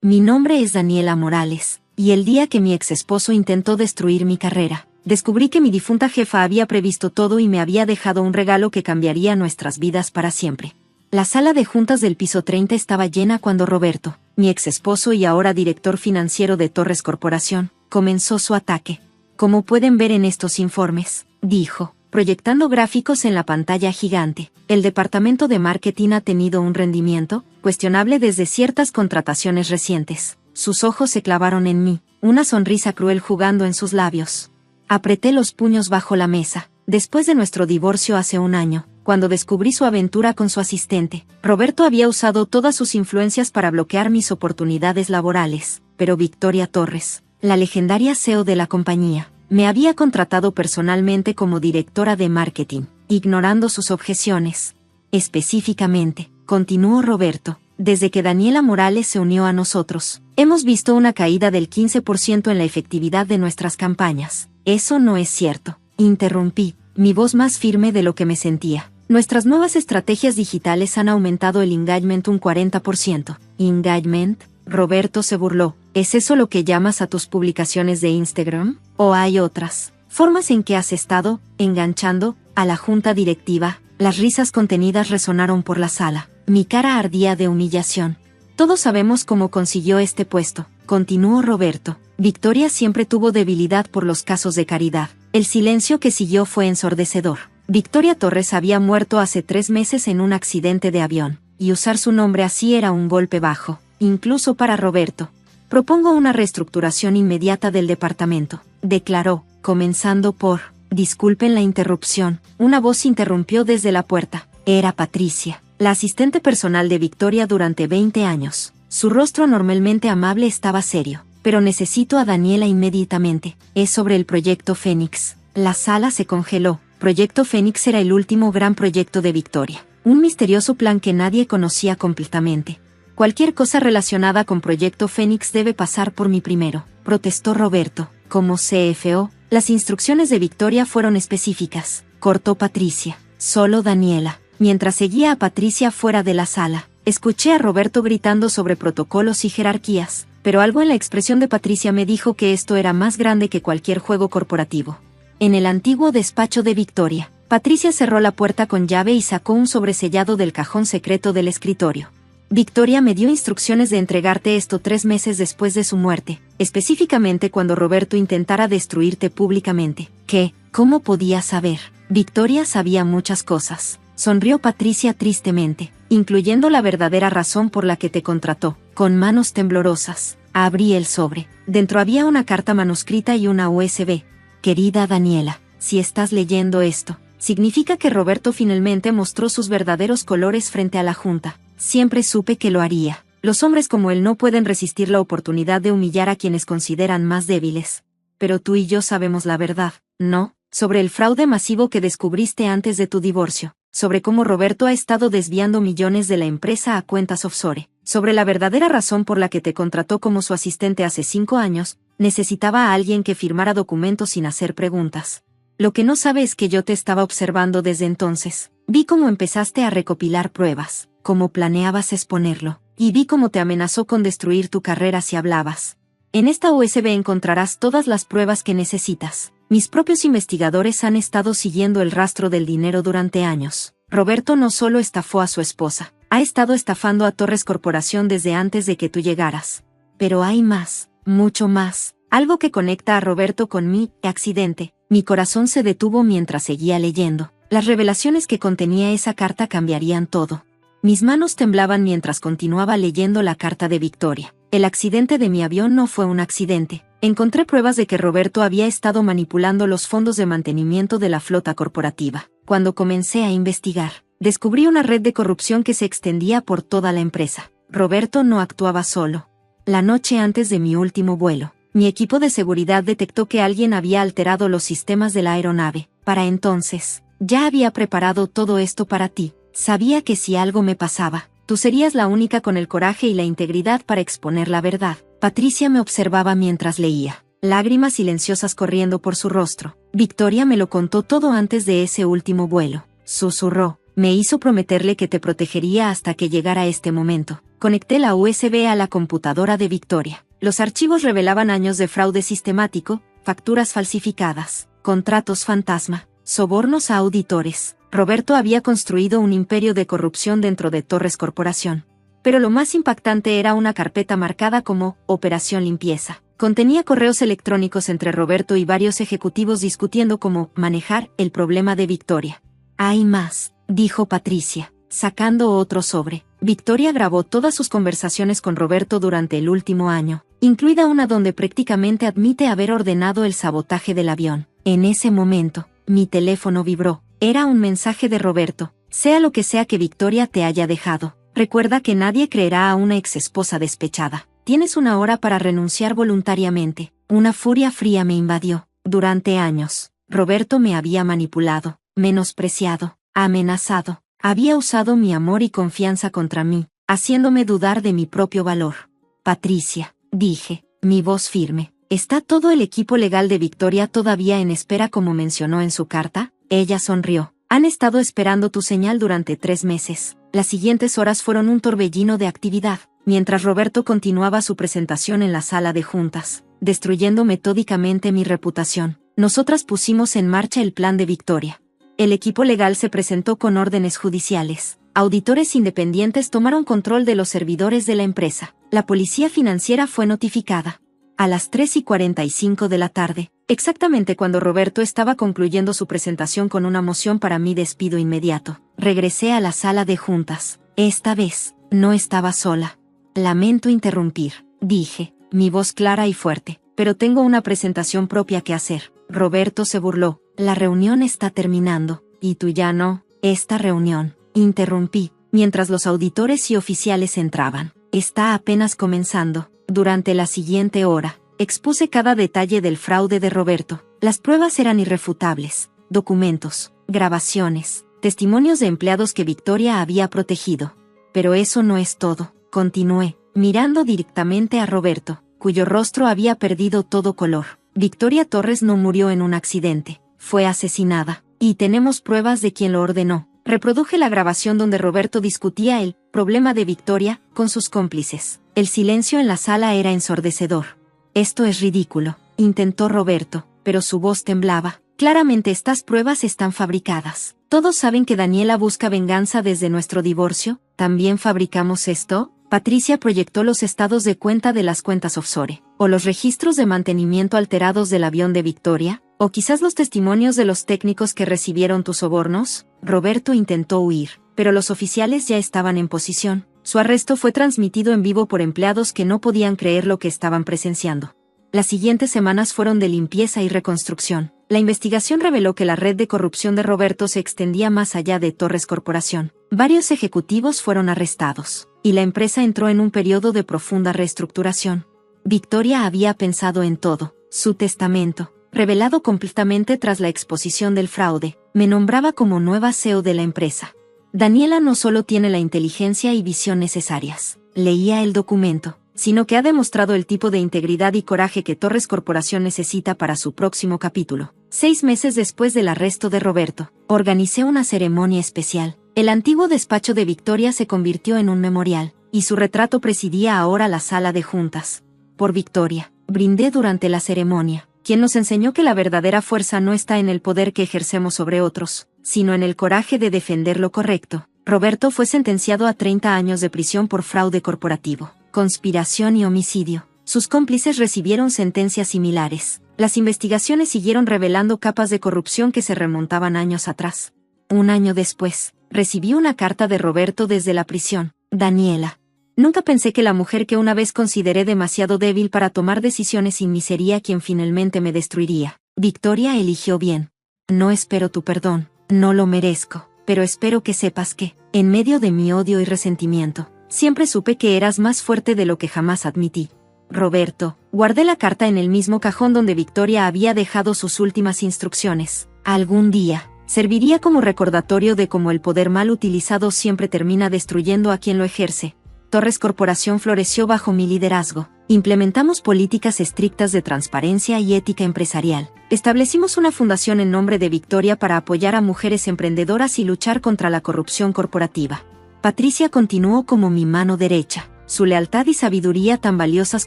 Mi nombre es Daniela Morales, y el día que mi ex esposo intentó destruir mi carrera, descubrí que mi difunta jefa había previsto todo y me había dejado un regalo que cambiaría nuestras vidas para siempre. La sala de juntas del piso 30 estaba llena cuando Roberto, mi ex esposo y ahora director financiero de Torres Corporación, comenzó su ataque. Como pueden ver en estos informes, dijo, proyectando gráficos en la pantalla gigante, el departamento de marketing ha tenido un rendimiento cuestionable desde ciertas contrataciones recientes. Sus ojos se clavaron en mí, una sonrisa cruel jugando en sus labios. Apreté los puños bajo la mesa. Después de nuestro divorcio hace un año, cuando descubrí su aventura con su asistente, Roberto había usado todas sus influencias para bloquear mis oportunidades laborales, pero Victoria Torres, la legendaria CEO de la compañía, me había contratado personalmente como directora de marketing, ignorando sus objeciones. Específicamente, continuó Roberto, desde que Daniela Morales se unió a nosotros, hemos visto una caída del 15% en la efectividad de nuestras campañas. Eso no es cierto, interrumpí, mi voz más firme de lo que me sentía. Nuestras nuevas estrategias digitales han aumentado el engagement un 40%. ¿Engagement? Roberto se burló. ¿Es eso lo que llamas a tus publicaciones de Instagram? ¿O hay otras formas en que has estado enganchando a la junta directiva? Las risas contenidas resonaron por la sala. Mi cara ardía de humillación. Todos sabemos cómo consiguió este puesto, continuó Roberto. Victoria siempre tuvo debilidad por los casos de caridad. El silencio que siguió fue ensordecedor. Victoria Torres había muerto hace 3 meses en un accidente de avión, y usar su nombre así era un golpe bajo, incluso para Roberto. Propongo una reestructuración inmediata del departamento, declaró, comenzando por, disculpen la interrupción, una voz interrumpió desde la puerta. Era Patricia, la asistente personal de Victoria durante 20 años. Su rostro normalmente amable estaba serio. Pero necesito a Daniela inmediatamente. Es sobre el Proyecto Fénix. La sala se congeló. Proyecto Fénix era el último gran proyecto de Victoria. Un misterioso plan que nadie conocía completamente. Cualquier cosa relacionada con Proyecto Fénix debe pasar por mí primero, protestó Roberto. Como CFO, las instrucciones de Victoria fueron específicas. Cortó Patricia. Solo Daniela. Mientras seguía a Patricia fuera de la sala, escuché a Roberto gritando sobre protocolos y jerarquías. Pero algo en la expresión de Patricia me dijo que esto era más grande que cualquier juego corporativo. En el antiguo despacho de Victoria, Patricia cerró la puerta con llave y sacó un sobresellado del cajón secreto del escritorio. Victoria me dio instrucciones de entregarte esto 3 meses después de su muerte, específicamente cuando Roberto intentara destruirte públicamente. ¿Qué? ¿Cómo podía saber? Victoria sabía muchas cosas. Sonrió Patricia tristemente, incluyendo la verdadera razón por la que te contrató. Con manos temblorosas, abrí el sobre. Dentro había una carta manuscrita y una USB. Querida Daniela, si estás leyendo esto, significa que Roberto finalmente mostró sus verdaderos colores frente a la junta. Siempre supe que lo haría. Los hombres como él no pueden resistir la oportunidad de humillar a quienes consideran más débiles. Pero tú y yo sabemos la verdad, ¿no? Sobre el fraude masivo que descubriste antes de tu divorcio. Sobre cómo Roberto ha estado desviando millones de la empresa a cuentas offshore, sobre la verdadera razón por la que te contrató como su asistente hace 5 años, necesitaba a alguien que firmara documentos sin hacer preguntas. Lo que no sabe es que yo te estaba observando desde entonces. Vi cómo empezaste a recopilar pruebas, cómo planeabas exponerlo, y vi cómo te amenazó con destruir tu carrera si hablabas. En esta USB encontrarás todas las pruebas que necesitas. Mis propios investigadores han estado siguiendo el rastro del dinero durante años. Roberto no solo estafó a su esposa, ha estado estafando a Torres Corporación desde antes de que tú llegaras. Pero hay más, mucho más, algo que conecta a Roberto con mi accidente. Mi corazón se detuvo mientras seguía leyendo. Las revelaciones que contenía esa carta cambiarían todo. Mis manos temblaban mientras continuaba leyendo la carta de Victoria. El accidente de mi avión no fue un accidente. Encontré pruebas de que Roberto había estado manipulando los fondos de mantenimiento de la flota corporativa. Cuando comencé a investigar, descubrí una red de corrupción que se extendía por toda la empresa. Roberto no actuaba solo. La noche antes de mi último vuelo, mi equipo de seguridad detectó que alguien había alterado los sistemas de la aeronave. Para entonces, ya había preparado todo esto para ti. Sabía que si algo me pasaba, tú serías la única con el coraje y la integridad para exponer la verdad. Patricia me observaba mientras leía, lágrimas silenciosas corriendo por su rostro. Victoria me lo contó todo antes de ese último vuelo. Susurró, me hizo prometerle que te protegería hasta que llegara este momento. Conecté la USB a la computadora de Victoria. Los archivos revelaban años de fraude sistemático, facturas falsificadas, contratos fantasma, sobornos a auditores. Roberto había construido un imperio de corrupción dentro de Torres Corporación. Pero lo más impactante era una carpeta marcada como Operación Limpieza. Contenía correos electrónicos entre Roberto y varios ejecutivos discutiendo cómo manejar el problema de Victoria. «Hay más», dijo Patricia, sacando otro sobre. Victoria grabó todas sus conversaciones con Roberto durante el último año, incluida una donde prácticamente admite haber ordenado el sabotaje del avión. En ese momento, mi teléfono vibró. Era un mensaje de Roberto. «Sea lo que sea que Victoria te haya dejado, recuerda que nadie creerá a una exesposa despechada. Tienes 1 hora para renunciar voluntariamente». Una furia fría me invadió. Durante años, Roberto me había manipulado, menospreciado, amenazado. Había usado mi amor y confianza contra mí, haciéndome dudar de mi propio valor. «Patricia», dije, mi voz firme, «¿está todo el equipo legal de Victoria todavía en espera como mencionó en su carta?» Ella sonrió. «Han estado esperando tu señal durante 3 meses». Las siguientes horas fueron un torbellino de actividad, mientras Roberto continuaba su presentación en la sala de juntas, destruyendo metódicamente mi reputación. Nosotras pusimos en marcha el plan de Victoria. El equipo legal se presentó con órdenes judiciales. Auditores independientes tomaron control de los servidores de la empresa. La policía financiera fue notificada. A las 3:45 de la tarde, exactamente cuando Roberto estaba concluyendo su presentación con una moción para mi despido inmediato, regresé a la sala de juntas. Esta vez, no estaba sola. «Lamento interrumpir», dije, mi voz clara y fuerte, «pero tengo una presentación propia que hacer». Roberto se burló. «La reunión está terminando, y tú ya no». «Esta reunión», interrumpí, mientras los auditores y oficiales entraban, «está apenas comenzando». Durante la siguiente hora, expuse cada detalle del fraude de Roberto. Las pruebas eran irrefutables: documentos, grabaciones, testimonios de empleados que Victoria había protegido. «Pero eso no es todo», continué, mirando directamente a Roberto, cuyo rostro había perdido todo color. «Victoria Torres no murió en un accidente, fue asesinada, y tenemos pruebas de quién lo ordenó». Reproduje la grabación donde Roberto discutía el problema de Victoria con sus cómplices. El silencio en la sala era ensordecedor. «Esto es ridículo», intentó Roberto, pero su voz temblaba. «Claramente estas pruebas están fabricadas. Todos saben que Daniela busca venganza desde nuestro divorcio. ¿También fabricamos esto?» Patricia proyectó los estados de cuenta de las cuentas offshore, o los registros de mantenimiento alterados del avión de Victoria, o quizás los testimonios de los técnicos que recibieron tus sobornos. Roberto intentó huir, pero los oficiales ya estaban en posición. Su arresto fue transmitido en vivo por empleados que no podían creer lo que estaban presenciando. Las siguientes semanas fueron de limpieza y reconstrucción. La investigación reveló que la red de corrupción de Roberto se extendía más allá de Torres Corporación. Varios ejecutivos fueron arrestados, y la empresa entró en un periodo de profunda reestructuración. Victoria había pensado en todo. Su testamento, revelado completamente tras la exposición del fraude, me nombraba como nueva CEO de la empresa. «Daniela no solo tiene la inteligencia y visión necesarias», leía el documento, «sino que ha demostrado el tipo de integridad y coraje que Torres Corporación necesita para su próximo capítulo». 6 meses después del arresto de Roberto, organicé una ceremonia especial. El antiguo despacho de Victoria se convirtió en un memorial, y su retrato presidía ahora la sala de juntas. «Por Victoria», brindé durante la ceremonia, quien nos enseñó que la verdadera fuerza no está en el poder que ejercemos sobre otros, sino en el coraje de defender lo correcto. Roberto fue sentenciado a 30 años de prisión por fraude corporativo, conspiración y homicidio. Sus cómplices recibieron sentencias similares. Las investigaciones siguieron revelando capas de corrupción que se remontaban años atrás. 1 año después, recibí una carta de Roberto desde la prisión. «Daniela, nunca pensé que la mujer que una vez consideré demasiado débil para tomar decisiones sin mí sería quien finalmente me destruiría. Victoria eligió bien. No espero tu perdón, no lo merezco, pero espero que sepas que, en medio de mi odio y resentimiento, siempre supe que eras más fuerte de lo que jamás admití». Roberto, guardé la carta en el mismo cajón donde Victoria había dejado sus últimas instrucciones. Algún día, serviría como recordatorio de cómo el poder mal utilizado siempre termina destruyendo a quien lo ejerce. Torres Corporación floreció bajo mi liderazgo. Implementamos políticas estrictas de transparencia y ética empresarial. Establecimos una fundación en nombre de Victoria para apoyar a mujeres emprendedoras y luchar contra la corrupción corporativa. Patricia continuó como mi mano derecha. su lealtad y sabiduría tan valiosas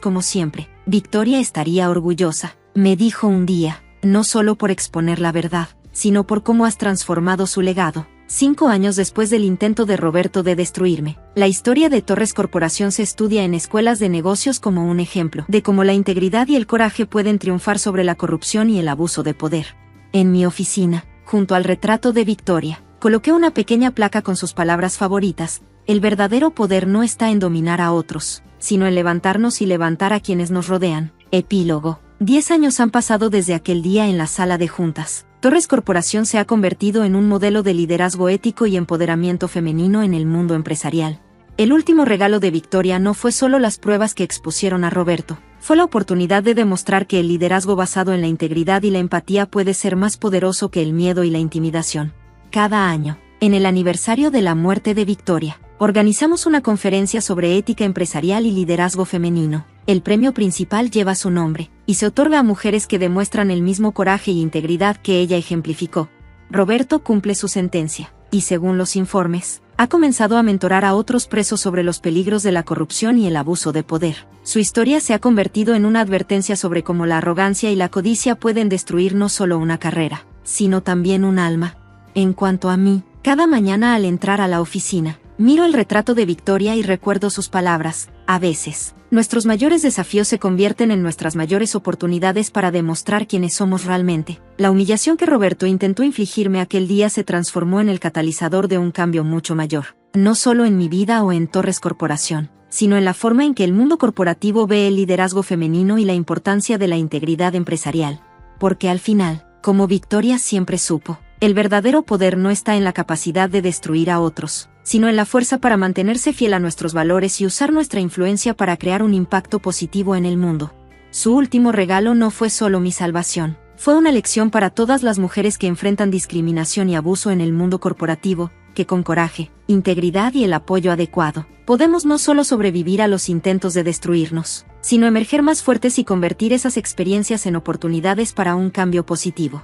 como siempre. Victoria estaría orgullosa, me dijo un día, no solo por exponer la verdad, sino por cómo has transformado su legado. 5 años después del intento de Roberto de destruirme, la historia de Torres Corporación se estudia en escuelas de negocios como un ejemplo de cómo la integridad y el coraje pueden triunfar sobre la corrupción y el abuso de poder. En mi oficina, junto al retrato de Victoria, coloqué una pequeña placa con sus palabras favoritas: el verdadero poder no está en dominar a otros, sino en levantarnos y levantar a quienes nos rodean. Epílogo. 10 años han pasado desde aquel día en la sala de juntas. Torres Corporación se ha convertido en un modelo de liderazgo ético y empoderamiento femenino en el mundo empresarial. El último regalo de Victoria no fue solo las pruebas que expusieron a Roberto, fue la oportunidad de demostrar que el liderazgo basado en la integridad y la empatía puede ser más poderoso que el miedo y la intimidación. Cada año, en el aniversario de la muerte de Victoria, organizamos una conferencia sobre ética empresarial y liderazgo femenino. El premio principal lleva su nombre, y se otorga a mujeres que demuestran el mismo coraje y integridad que ella ejemplificó. Roberto cumple su sentencia, y según los informes, ha comenzado a mentorar a otros presos sobre los peligros de la corrupción y el abuso de poder. Su historia se ha convertido en una advertencia sobre cómo la arrogancia y la codicia pueden destruir no solo una carrera, sino también un alma. En cuanto a mí, cada mañana al entrar a la oficina, miro el retrato de Victoria y recuerdo sus palabras: a veces, nuestros mayores desafíos se convierten en nuestras mayores oportunidades para demostrar quiénes somos realmente. La humillación que Roberto intentó infligirme aquel día se transformó en el catalizador de un cambio mucho mayor, no solo en mi vida o en Torres Corporación, sino en la forma en que el mundo corporativo ve el liderazgo femenino y la importancia de la integridad empresarial. Porque al final, como Victoria siempre supo, el verdadero poder no está en la capacidad de destruir a otros, sino en la fuerza para mantenerse fiel a nuestros valores y usar nuestra influencia para crear un impacto positivo en el mundo. Su último regalo no fue solo mi salvación, fue una lección para todas las mujeres que enfrentan discriminación y abuso en el mundo corporativo, que con coraje, integridad y el apoyo adecuado, podemos no solo sobrevivir a los intentos de destruirnos, sino emerger más fuertes y convertir esas experiencias en oportunidades para un cambio positivo.